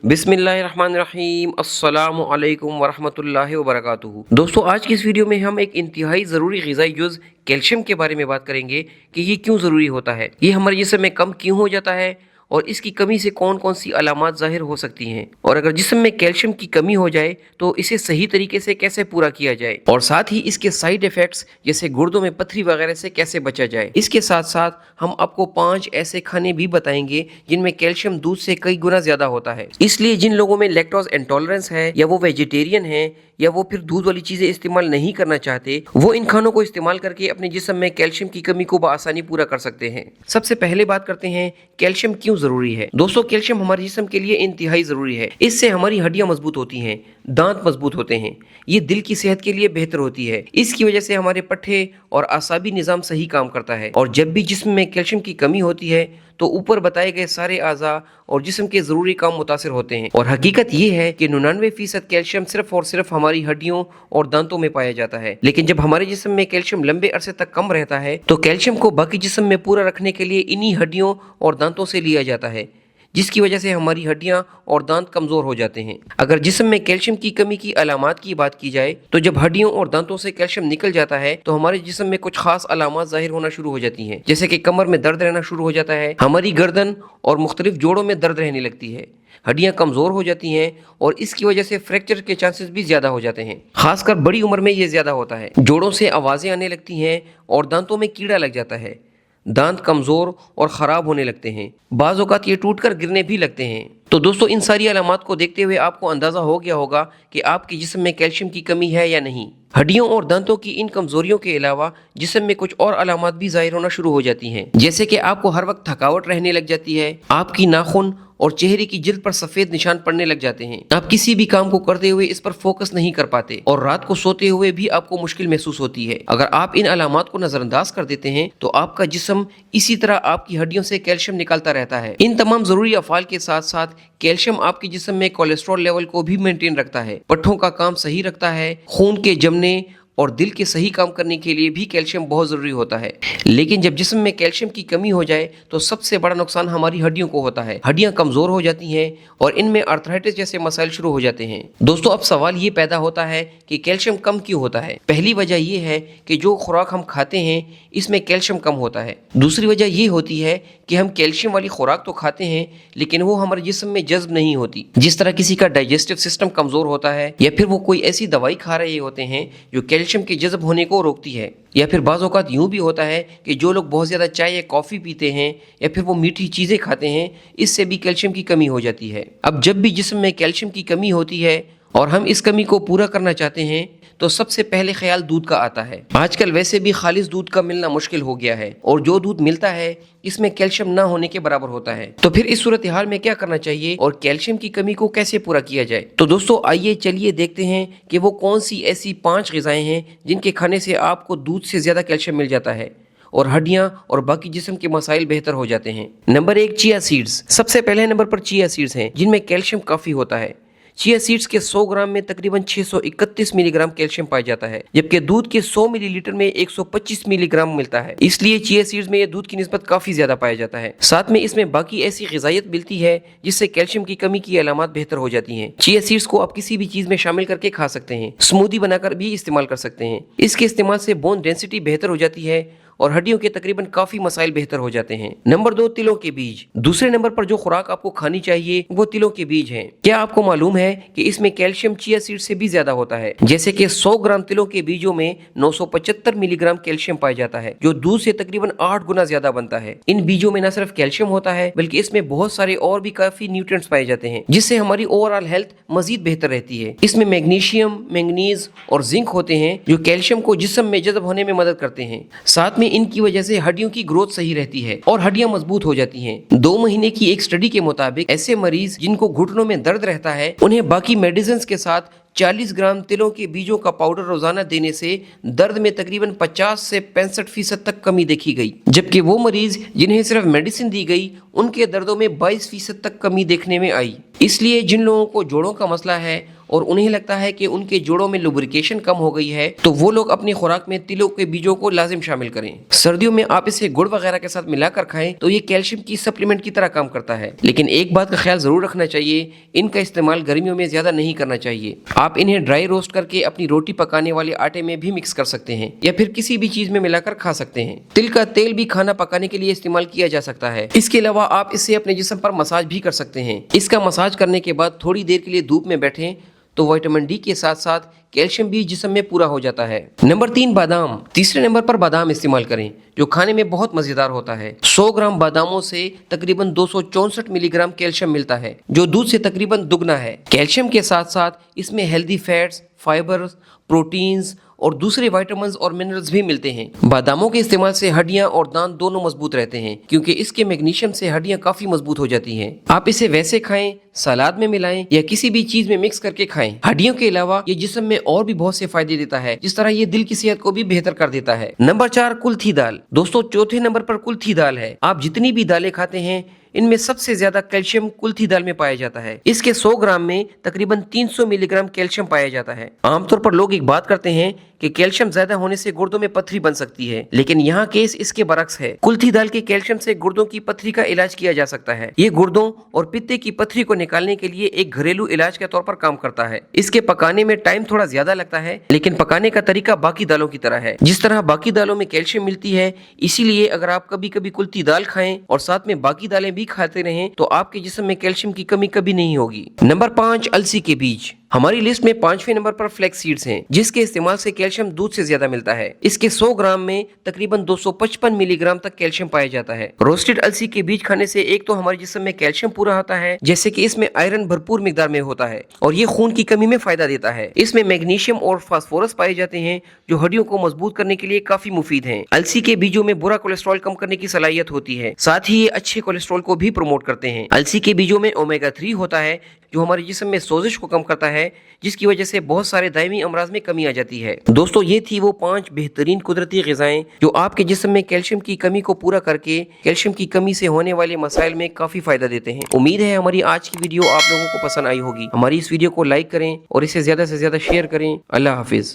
बिस्मिल्लाहिर्रहमानिर्रहीम अस्सलामु अलैकुम वरहमतुल्लाहि वबरकातुहू। दोस्तों, आज की इस वीडियो में हम एक इंतहाई ज़रूरी ग़िज़ाई जुज़ कैल्शियम के बारे में बात करेंगे कि ये क्यों ज़रूरी होता है, ये हमारे जिस्म में कम क्यों हो जाता है और इसकी कमी से कौन कौन सी अलामात ज़ाहिर हो सकती हैं, और अगर जिस्म में कैल्शियम की कमी हो जाए तो इसे सही तरीके से कैसे पूरा किया जाए, और साथ ही इसके साइड इफ़ेक्ट्स जैसे गुर्दों में पथरी वगैरह से कैसे बचा जाए। इसके साथ साथ हम आपको 5 ऐसे खाने भी बताएंगे जिनमें कैल्शियम दूध से कई गुना ज़्यादा होता है। इसलिए जिन लोगों में लैक्टोज इंटॉलरेंस है या वो वेजिटेरियन है या वो फिर दूध वाली चीज़ें इस्तेमाल नहीं करना चाहते, वो इन खानों को इस्तेमाल करके अपने जिस्म में कैल्शियम की कमी को बआसानी पूरा कर सकते हैं। सबसे पहले बात करते हैं कैल्शियम क्यों ज़रूरी है। दोस्तों, कैल्शियम हमारे जिस्म के लिए इंतहाई ज़रूरी है। इससे हमारी हड्डियाँ मजबूत होती हैं, दांत मजबूत होते हैं, ये दिल की सेहत के लिए बेहतर होती है। इसकी वजह से हमारे पट्टे और आसाबी निज़ाम सही काम करता है, और जब भी जिस्म में कैल्शियम की कमी होती है तो ऊपर बताए गए सारे आज़ा और जिस्म के ज़रूरी काम मुतासिर होते हैं। और हकीकत ये है कि 99% कैल्शियम सिर्फ और सिर्फ हमारी हड्डियों और दांतों में पाया जाता है। लेकिन जब हमारे जिस्म में कैल्शियम लंबे अरसे तक कम रहता है तो कैल्शियम को बाकी जिस्म में पूरा रखने के लिए इन्हीं हड्डियों और दांतों से लिया जाता है, जिसकी वजह से हमारी हड्डियां और दांत कमज़ोर हो जाते हैं। अगर जिस्म में कैल्शियम की कमी की अलामात की बात की जाए तो जब हड्डियों और दांतों से कैल्शियम निकल जाता है तो हमारे जिस्म में कुछ खास अलामात जाहिर होना शुरू हो जाती हैं, जैसे कि कमर में दर्द रहना शुरू हो जाता है, हमारी गर्दन और मुख्तलिफ जोड़ों में दर्द रहने लगती है, हड्डियां कमज़ोर हो जाती हैं और इसकी वजह से फ्रैक्चर के चांसेस भी ज़्यादा हो जाते हैं। खासकर बड़ी उम्र में ये ज़्यादा होता है। जोड़ों से आवाज़ें आने लगती हैं और दांतों में कीड़ा लग जाता है, दांत कमज़ोर और ख़राब होने लगते हैं, बाज़ औक़ात ये टूटकर गिरने भी लगते हैं। तो दोस्तों, इन सारी अलामात को देखते हुए आपको अंदाज़ा हो गया होगा कि आपके जिस्म में कैल्शियम की कमी है या नहीं। हड्डियों और दांतों की इन कमज़ोरियों के अलावा जिस्म में कुछ और अलामात भी ज़ाहिर होना शुरू हो जाती हैं, जैसे कि आपको हर वक्त थकावट रहने लग जाती है, आपकी नाखून और चेहरे की जिल्द पर सफ़ेद निशान पड़ने लग जाते हैं, आप किसी भी काम को करते हुए इस पर फोकस नहीं कर पाते और रात को सोते हुए भी आपको मुश्किल महसूस होती है। अगर आप इन अलामात को नज़रअंदाज कर देते हैं तो आपका जिस्म इसी तरह आपकी हड्डियों से कैल्शियम निकालता रहता है। इन तमाम ज़रूरी अफ़ाल के साथ साथ कैल्शियम आपके जिस्म में कोलेस्ट्रॉल लेवल को भी मेंटेन रखता है, पट्ठों का काम सही रखता है, खून के जमने और दिल के सही काम करने के लिए भी कैल्शियम बहुत ज़रूरी होता है। लेकिन जब जिस्म में कैल्शियम की कमी हो जाए तो सबसे बड़ा नुकसान हमारी हड्डियों को होता है। हड्डियां कमज़ोर हो जाती हैं और इनमें आर्थराइटिस जैसे मसाइल शुरू हो जाते हैं। दोस्तों, अब सवाल ये पैदा होता है कि कैल्शियम कम क्यों होता है। पहली वजह ये है कि जो खुराक हम खाते हैं इसमें कैल्शियम कम होता है। दूसरी वजह ये होती है कि हम कैल्शियम वाली खुराक तो खाते हैं लेकिन वो हमारे जिस्म में जज्ब नहीं होती। जिस तरह किसी का डाइजेस्टिव सिस्टम कमज़ोर होता है या फिर वो कोई ऐसी दवाई खा रहे होते हैं जो कैल्शियम के जज़ब होने को रोकती है, या फिर बाज़ औक़ात यूँ भी होता है कि जो लोग बहुत ज़्यादा चाय या कॉफ़ी पीते हैं या फिर वो मीठी चीज़ें खाते हैं, इससे भी कैल्शियम की कमी हो जाती है। अब जब भी जिस्म में कैल्शियम की कमी होती है और हम इस कमी को पूरा करना चाहते हैं तो सबसे पहले ख्याल दूध का आता है। आजकल वैसे भी खालिस दूध का मिलना मुश्किल हो गया है और जो दूध मिलता है इसमें कैल्शियम ना होने के बराबर होता है। तो फिर इस सूरत हाल में क्या करना चाहिए और कैल्शियम की कमी को कैसे पूरा किया जाए। तो दोस्तों, आइए चलिए देखते हैं कि वो कौन सी ऐसी 5 ग़िज़ाएं हैं जिनके खाने से आपको दूध से ज़्यादा कैल्शियम मिल जाता है और हड्डियां और बाकी जिस्म के मसाइल बेहतर हो जाते हैं। Number 1, chia seeds. सबसे पहले नंबर पर चिया सीड्स हैं जिनमें कैल्शियम काफ़ी होता है। चिया सीड्स के 100 ग्राम में तकरीबन 631 मिलीग्राम कैल्शियम पाया जाता है, जबकि दूध के 100 मिलीलीटर में 125 मिलीग्राम मिलता है। इसलिए चिया सीड्स में दूध की निस्बत काफी ज्यादा पाया जाता है। साथ में इसमें बाकी ऐसी ग़िज़ायत मिलती है जिससे कैल्शियम की कमी की अलामात बेहतर हो जाती हैं। चिया सीड्स को आप किसी भी चीज में शामिल करके खा सकते हैं, स्मूदी बनाकर भी इस्तेमाल कर सकते हैं। इसके इस्तेमाल से बोन डेंसिटी बेहतर हो जाती है और हड्डियों के तकरीबन काफी मसाइल बेहतर हो जाते हैं। नंबर 2, तिलों के बीज। दूसरे नंबर पर जो खुराक आपको खानी चाहिए वो तिलों के बीज हैं। क्या आपको मालूम है कि इसमें कैल्शियम चिया सीड से भी ज्यादा होता है। जैसे कि 100 ग्राम तिलों के बीजों में 975 मिलीग्राम कैल्शियम पाया जाता है, जो दूध से तकरीबन 8 गुना ज्यादा बनता है। इन बीजों में न सिर्फ कैल्शियम होता है बल्कि इसमें बहुत सारे और भी काफी न्यूट्रिएंट्स पाए जाते हैं, जिससे हमारी ओवरऑल हेल्थ मजीद बेहतर रहती है। इसमें मैग्नीशियम, मैंगनीज और जिंक होते हैं जो कैल्शियम को जिस्म में जज़ब होने में मदद करते हैं। साथ में इनकी वजह से हड्डियों की ग्रोथ सही रहती है और हड्डियां मजबूत हो जाती हैं। 2 महीने की एक स्टडी के मुताबिक ऐसे मरीज जिनको घुटनों में दर्द रहता है उन्हें बाकी मेडिसिन के साथ 40 ग्राम तिलों के बीजों का पाउडर रोजाना देने से दर्द में तकरीबन 50 से 65% तक कमी देखी गई, जबकि वो मरीज जिन्हें सिर्फ मेडिसिन दी गई उनके दर्दों में 22% तक कमी देखने में आई। इसलिए जिन लोगों को जोड़ों का मसला है और उन्हें लगता है कि उनके जोड़ों में लुब्रिकेशन कम हो गई है तो वो लोग अपनी खुराक में तिलों के बीजों को लाजिम शामिल करें। सर्दियों में आप इसे गुड़ वगैरह के साथ मिलाकर खाएं तो ये कैल्शियम की सप्लीमेंट की तरह काम करता है। लेकिन एक बात का ख्याल जरूर रखना चाहिए, इनका इस्तेमाल गर्मियों में ज्यादा नहीं करना चाहिए। आप इन्हें ड्राई रोस्ट करके अपनी रोटी पकाने वाले आटे में भी मिक्स कर सकते हैं या फिर किसी भी चीज में मिलाकर खा सकते हैं। तिल का तेल भी खाना पकाने के लिए इस्तेमाल किया जा सकता है। इसके अलावा आप इसे अपने जिस्म पर मसाज भी कर सकते हैं। इसका मसाज करने के बाद थोड़ी देर के लिए धूप में बैठें तो विटामिन डी के साथ साथ कैल्शियम भी जिस्म में पूरा हो जाता है। नंबर 3, बादाम। तीसरे नंबर पर बादाम इस्तेमाल करें जो खाने में बहुत मजेदार होता है। 100 ग्राम बादामों से तकरीबन 264 मिलीग्राम कैल्शियम मिलता है जो दूध से तकरीबन दुगना है। कैल्शियम के साथ साथ इसमें हेल्दी फैट्स, फाइबर्स, प्रोटीन्स और दूसरे विटामिन्स और मिनरल्स भी मिलते हैं। बादामों के इस्तेमाल से हड्डियां और दांत दोनों मजबूत रहते हैं क्योंकि इसके मैग्नीशियम से हड्डियां काफी मजबूत हो जाती हैं। आप इसे वैसे खाएं, सलाद में मिलाएं या किसी भी चीज में मिक्स करके खाएं। हड्डियों के अलावा ये जिस्म में और भी बहुत से फायदे देता है, जिस तरह ये दिल की सेहत को भी बेहतर कर देता है। नंबर 4, कुल्थी दाल। दोस्तों चौथे नंबर पर कुल्थी दाल है। आप जितनी भी दालें खाते हैं इनमें सबसे ज्यादा कैल्शियम कुल्थी दाल में पाया जाता है। इसके 100 ग्राम में तकरीबन 300 मिलीग्राम कैल्शियम पाया जाता है। आमतौर पर लोग एक बात करते हैं कि कैल्शियम ज्यादा होने से गुर्दों में पथरी बन सकती है, लेकिन यहाँ केस इसके बरक्स है। कुल्थी दाल के कैल्शियम से गुर्दों की पथरी का इलाज किया जा सकता है। ये गुर्दों और पित्ते की पथरी को निकालने के लिए एक घरेलू इलाज के तौर पर काम करता है। इसके पकाने में टाइम थोड़ा ज्यादा लगता है, लेकिन पकाने का तरीका बाकी दालों की तरह है। जिस तरह बाकी दालों में कैल्शियम मिलती है, इसीलिए अगर आप कभी कभी कुल्थी दाल खाएं और साथ में बाकी दालें भी खाते रहें तो आपके जिस्म में कैल्शियम की कमी कभी नहीं होगी। नंबर 5, अलसी के बीज। हमारी लिस्ट में 5वें नंबर पर फ्लैक्स सीड्स हैं, जिसके इस्तेमाल से कैल्शियम दूध से ज्यादा मिलता है। इसके 100 ग्राम में तकरीबन 255 मिलीग्राम तक कैल्शियम पाया जाता है। रोस्टेड अलसी के बीज खाने से एक तो हमारे जिस्म में कैल्शियम पूरा होता है, जैसे कि इसमें आयरन भरपूर मिकदार में होता है और ये खून की कमी में फायदा देता है। इसमें मैग्नीशियम और फास्फोरस पाए जाते हैं जो हड्डियों को मजबूत करने के लिए काफी मुफीद हैं। अलसी के बीजों में बुरा कोलेस्ट्रॉल कम करने की सलाहियत होती है, साथ ही ये अच्छे कोलेस्ट्रॉल को भी प्रमोट करते हैं। अलसी के बीजों में ओमेगा 3 होता है जो हमारे जिस्म में सोजिश को कम करता है, जिसकी वजह से बहुत सारे दायमी अमराज में कमी आ जाती है। दोस्तों ये थी वो 5 बेहतरीन कुदरती ग़िज़ाएं जो आपके जिस्म में कैल्शियम की कमी को पूरा करके कैल्शियम की कमी से होने वाले मसाइल में काफी फायदा देते हैं। उम्मीद है हमारी आज की वीडियो आप लोगों को पसंद आई होगी। हमारी इस वीडियो को लाइक करें और इसे ज्यादा से ज्यादा शेयर करें। अल्लाह हाफिज।